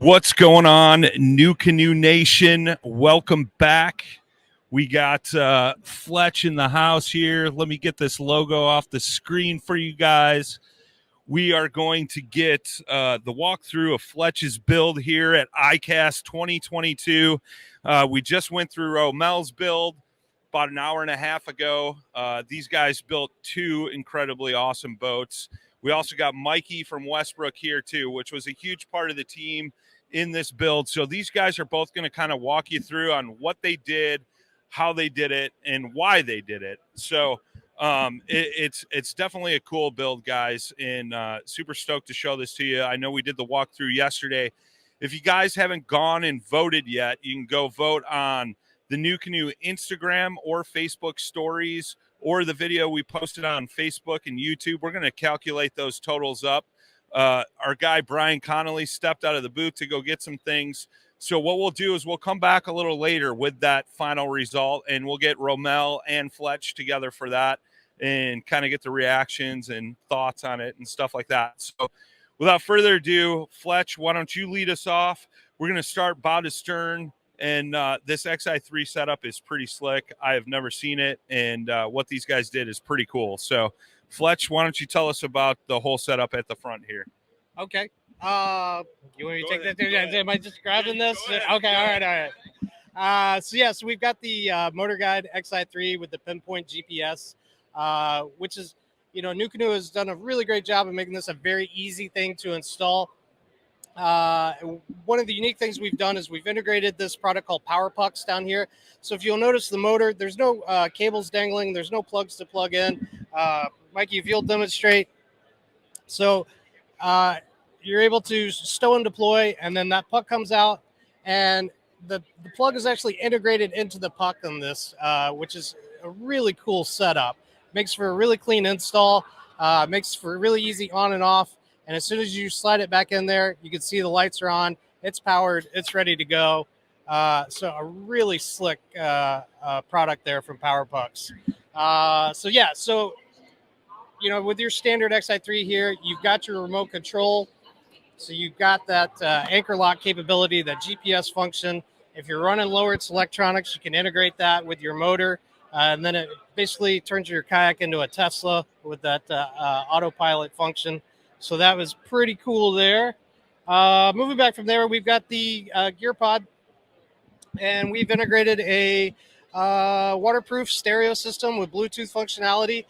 What's going on, New Canoe Nation? Welcome back. We got Fletch in the house here. Let me get this logo off the screen for you guys. We are going to get the walkthrough of Fletch's build here at ICAST 2022. We just went through Romel's build about an hour and a half ago. These guys built two incredibly awesome boats. We also got Mikey from Westbrook here too, which was a huge part of the team in this build. So these guys are both going to kind of walk you through on what they did, how they did it, and why they did it. So it's definitely a cool build, guys, and super stoked to show this to you. I know we did the walkthrough yesterday. If you guys haven't gone and voted yet, you can go vote on the New Canoe Instagram or Facebook stories, or the video we posted on Facebook and YouTube. We're going to calculate those totals up. Our guy Brian Connolly stepped out of the booth to go get some things. So what we'll do is we'll come back a little later with that final result, and we'll get Romel and Fletch together for that and kind of get the reactions and thoughts on it and stuff like that. So without further ado, Fletch, why don't you lead us off? We're going to start bow to stern. And this XI3 setup is pretty slick. I have never seen it, and what these guys did is pretty cool. So, Fletch, why don't you tell us about the whole setup at the front here? Okay. You want me to take that? Am I just grabbing this? Okay. All right. So we've got the Motor Guide XI3 with the pinpoint GPS, which is, New Canoe has done a really great job of making this a very easy thing to install. One of the unique things we've done is we've integrated this product called Power Pucks down here. So if you'll notice the motor, there's no cables dangling. There's no plugs to plug in. Mikey, if you'll demonstrate. So you're able to stow and deploy, and then that puck comes out, and the plug is actually integrated into the puck on this, which is a really cool setup. Makes for a really clean install. Makes for really easy on and off. And as soon as you slide it back in there, you can see the lights are on. It's powered. It's ready to go. So a really slick product there from Power Pucks. So with your standard XI3 here, you've got your remote control. So you've got that anchor lock capability, that GPS function. If you're running Lowered's electronics, you can integrate that with your motor. And then it basically turns your kayak into a Tesla with that autopilot function. So that was pretty cool there. Moving back from there, we've got the gear pod, and we've integrated a waterproof stereo system with Bluetooth functionality.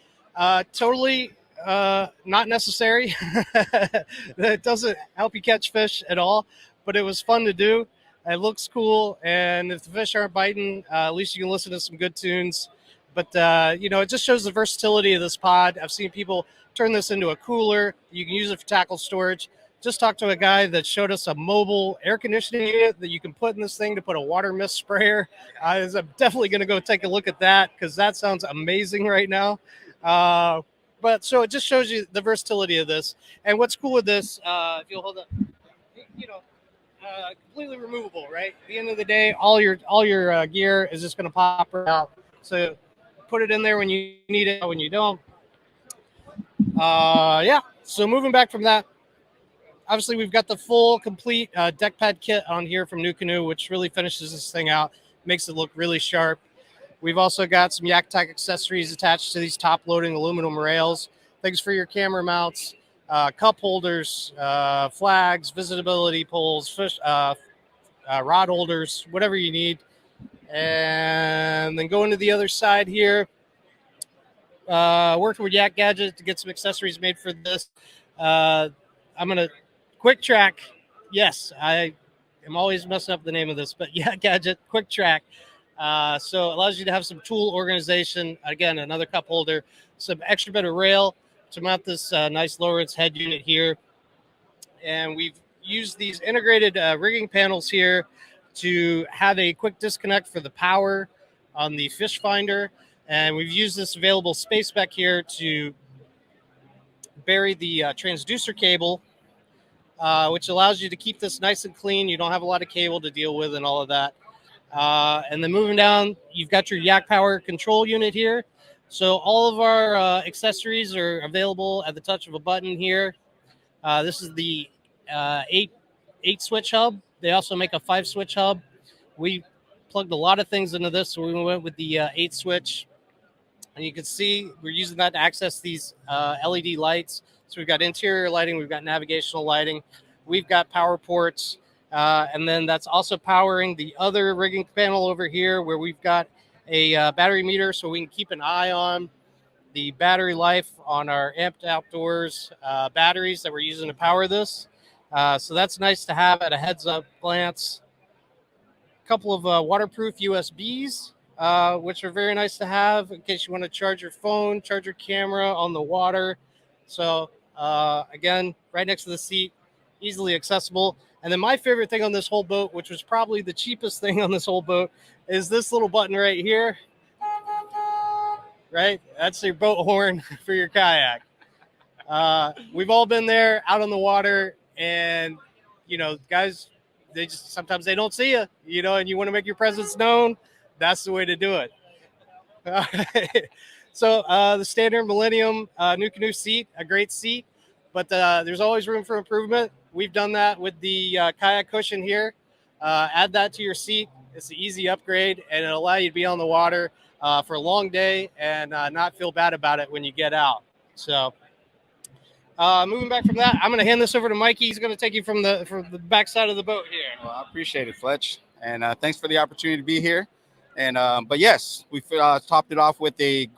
Totally not necessary. That doesn't help you catch fish at all, but it was fun to do. It looks cool, and if the fish aren't biting, at least you can listen to some good tunes. But, it just shows the versatility of this pod. I've seen people turn this into a cooler. You can use it for tackle storage. Just talked to a guy that showed us a mobile air conditioning unit that you can put in this thing to put a water mist sprayer. I'm definitely going to go take a look at that because that sounds amazing right now. But so it just shows you the versatility of this. And what's cool with this, if you'll hold up, completely removable, right? At the end of the day, all your gear is just going to pop right out. So put it in there when you need it, when you don't. So moving back from that, obviously we've got the full complete deck pad kit on here from New Canoe, which really finishes this thing out, makes it look really sharp. We've also got some YakTech accessories attached to these top loading aluminum rails, things for your camera mounts, cup holders, flags, visibility poles, fish, rod holders, whatever you need. And then going to the other side here, working with yakgadget to get some accessories made for this. I'm going to Quick Track. Yes, I am always messing up the name of this, but yakgadget Quick Track. So it allows you to have some tool organization. Again, another cup holder, some extra bit of rail to mount this nice Lowered's head unit here. And we've used these integrated rigging panels here to have a quick disconnect for the power on the fish finder. And we've used this available space back here to bury the transducer cable, which allows you to keep this nice and clean. You don't have a lot of cable to deal with and all of that. And then moving down, you've got your Yak Power control unit here. So all of our accessories are available at the touch of a button here. This is the 8 8-switch hub. They also make a 5-switch hub. We plugged a lot of things into this, so we went with the 8-switch. And you can see we're using that to access these LED lights. So we've got interior lighting, we've got navigational lighting, we've got power ports, and then that's also powering the other rigging panel over here where we've got a battery meter so we can keep an eye on the battery life on our Amped Outdoors batteries that we're using to power this. So that's nice to have at a heads-up glance. A couple of waterproof USBs, which are very nice to have in case you want to charge your phone, charge your camera on the water. So again, right next to the seat, easily accessible. And then my favorite thing on this whole boat, which was probably the cheapest thing on this whole boat, is this little button right here. Right? That's your boat horn for your kayak. We've all been there out on the water, and guys, sometimes they don't see you, and you want to make your presence known. That's the way to do it. So the standard Millennium New Canoe seat, a great seat, but there's always room for improvement. We've done that with the kayak cushion here. Add that to your seat. It's an easy upgrade, and it'll allow you to be on the water for a long day and not feel bad about it when you get out. So moving back from that, I'm going to hand this over to Mikey. He's going to take you from the back side of the boat here. Well, I appreciate it, Fletch, and thanks for the opportunity to be here. And but yes, we topped it off with a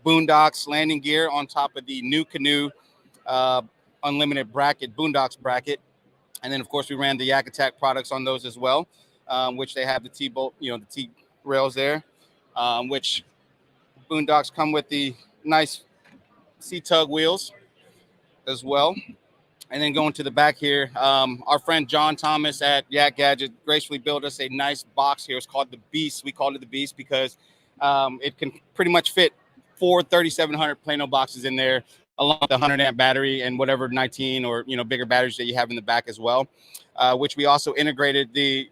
Boondocks landing gear on top of the New Canoe unlimited bracket, Boondocks bracket, and then of course we ran the YakAttack products on those as well, which they have the T-bolt, the T rails there, which Boondocks come with the nice C-tug wheels as well. And then going to the back here, our friend John Thomas at yakgadget gracefully built us a nice box here. It's called the Beast. We called it the Beast because it can pretty much fit 4 3700 Plano boxes in there, along with the 100 amp battery and whatever 19 or bigger batteries that you have in the back as well. Which we also integrated the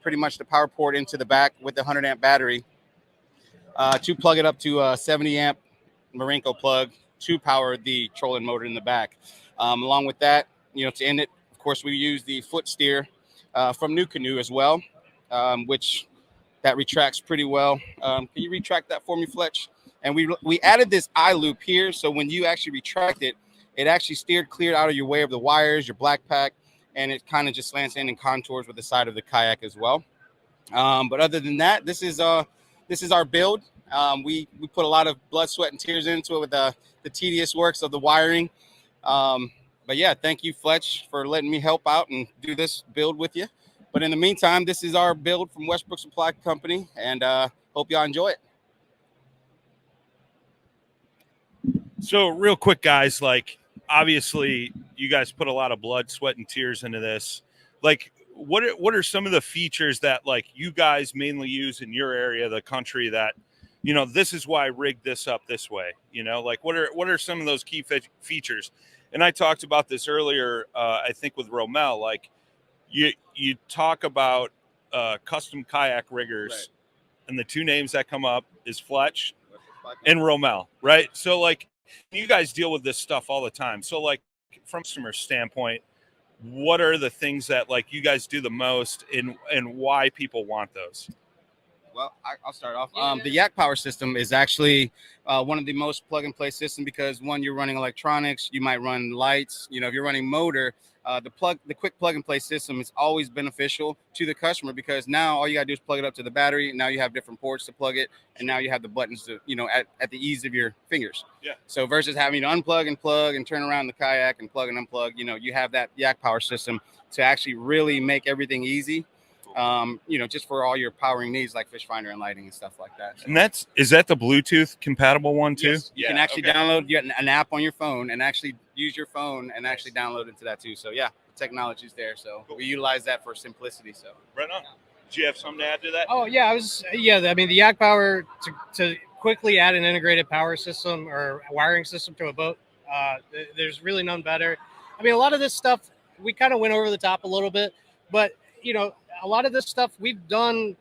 pretty much the power port into the back with the 100 amp battery to plug it up to a 70 amp Marinko plug to power the trolling motor in the back. Along with that, to end it, of course, we use the foot steer from New Canoe as well, which that retracts pretty well. Can you retract that for me, Fletch? And we added this eye loop here, so when you actually retract it, it actually steered clear out of your way of the wires, your black pack, and it kind of just slants in and contours with the side of the kayak as well. But other than that, this is our build. We put a lot of blood, sweat, and tears into it with the tedious works of the wiring. But yeah, thank you, Fletch, for letting me help out and do this build with you. But in the meantime, this is our build from Westbrook Supply Company, and hope y'all enjoy it. So real quick, guys, obviously you guys put a lot of blood, sweat, and tears into this. What are some of the features that you guys mainly use in your area of the country that, this is why I rigged this up this way, what are some of those key features? And I talked about this earlier, I think with Rommel, you talk about custom kayak riggers, right, and the two names that come up is Fletch and Rommel, right? So you guys deal with this stuff all the time. So from a customer standpoint, what are the things that you guys do the most and why people want those? Well, I'll start off. The Yak Power system is actually one of the most plug-and-play systems because, one, you're running electronics, you might run lights. If you're running motor, the quick plug-and-play system is always beneficial to the customer because now all you got to do is plug it up to the battery. Now you have different ports to plug it, and now you have the buttons to, at the ease of your fingers. Yeah. So versus having to unplug and plug and turn around the kayak and plug and unplug, you have that Yak Power system to actually really make everything easy. Just for all your powering needs like fish finder and lighting and stuff like that. So. And is that the Bluetooth compatible one too? Yes, you can actually download an app on your phone and actually use your phone and actually download into that too. So yeah, the technology's there. So we utilize that for simplicity. So right on. Do you have something to add to that? Oh yeah, I mean the Yak Power to quickly add an integrated power system or wiring system to a boat. There's really none better. I mean, a lot of this stuff we kind of went over the top a little bit, but a lot of this stuff we've done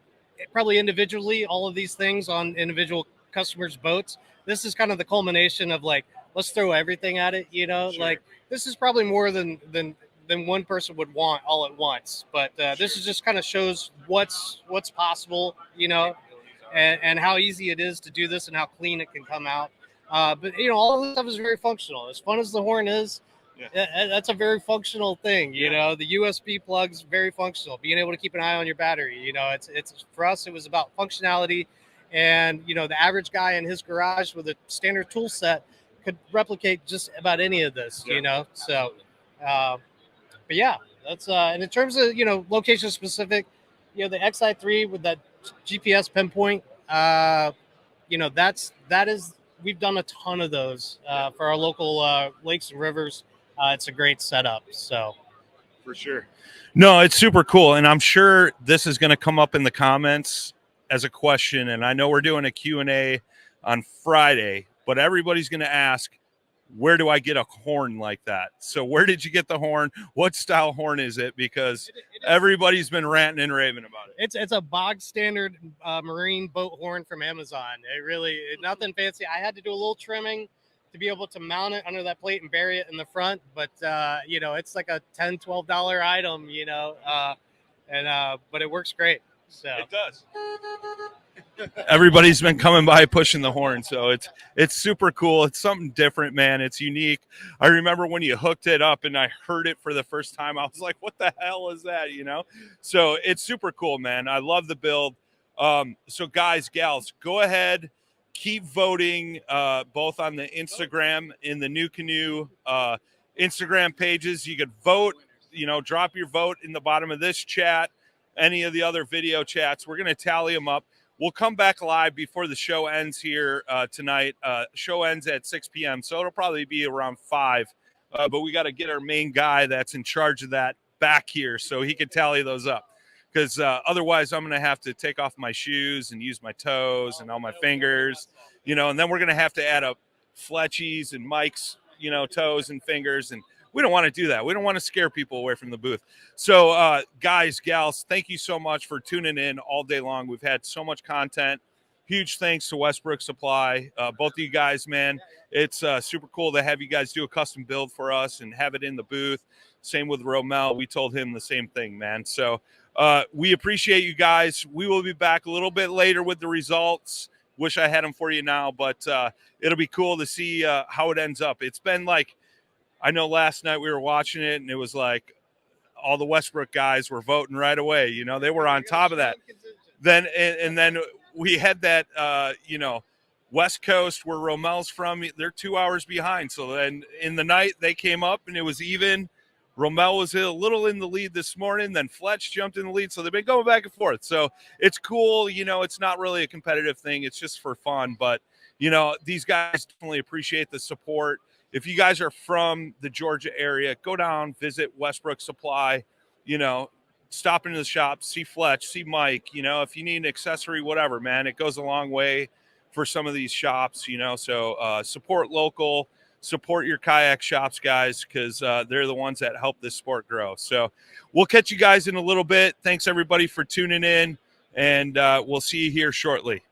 probably individually, all of these things on individual customers' boats. This is kind of the culmination of let's throw everything at it, Sure. This is probably more than than one person would want all at once. But this is just kind of shows what's possible, and how easy it is to do this and how clean it can come out. But all of this stuff is very functional. As fun as the horn is, that's a very functional thing. The USB plug's very functional. Being able to keep an eye on your battery. It's for us. It was about functionality, and the average guy in his garage with a standard tool set could replicate just about any of this. So. But yeah, that's and in terms of location specific, the XI3 with that GPS pinpoint, that is we've done a ton of those for our local lakes and rivers. It's a great setup. So for sure. No, it's super cool, and I'm sure this is going to come up in the comments as a question. And I know we're doing a Q&A on Friday, but everybody's going to ask, where do I get a horn like that? So where did you get the horn? What style horn is it? Because everybody's been ranting and raving about it. It's a bog standard marine boat horn from Amazon. Nothing fancy. I had to do a little trimming to be able to mount it under that plate and bury it in the front. But, it's like a $10, $12 item, but it works great. So it does. Everybody's been coming by pushing the horn, so it's super cool. It's something different, man. It's unique. I remember when you hooked it up and I heard it for the first time, I was like, what the hell is that? So it's super cool, man. I love the build. So guys, gals, go ahead, keep voting both on the Instagram in the New Canoe Instagram pages. You could vote, drop your vote in the bottom of this chat, any of the other video chats. We're going to tally them up. We'll come back live before the show ends here tonight. Show ends at 6 p.m., so it'll probably be around 5. But we got to get our main guy that's in charge of that back here so he can tally those up. Because otherwise I'm going to have to take off my shoes and use my toes and all my fingers, and then we're going to have to add up Fletchy's and Mike's, toes and fingers, and we don't want to do that. We don't want to scare people away from the booth. So, guys, gals, thank you so much for tuning in all day long. We've had so much content. Huge thanks to Westbrook Supply. Both of you guys, man, it's super cool to have you guys do a custom build for us and have it in the booth. Same with Romel. We told him the same thing, man. So we appreciate you guys. We will be back a little bit later with the results. Wish I had them for you now, but it'll be cool to see how it ends up. It's been like, I know last night we were watching it, and it was like all the Westbrook guys were voting right away. They were on top of that. Then and then we had that, West Coast where Romel's from. They're 2 hours behind. So then in the night they came up, and it was even. Romel was a little in the lead this morning. Then Fletch jumped in the lead. So they've been going back and forth. So it's cool. It's not really a competitive thing. It's just for fun. But, these guys definitely appreciate the support. If you guys are from the Georgia area, go down, visit Westbrook Supply, stop into the shop, see Fletch, see Mike, if you need an accessory, whatever, man, it goes a long way for some of these shops, so support local, support your kayak shops, guys, because they're the ones that help this sport grow. So we'll catch you guys in a little bit. Thanks, everybody, for tuning in, and we'll see you here shortly.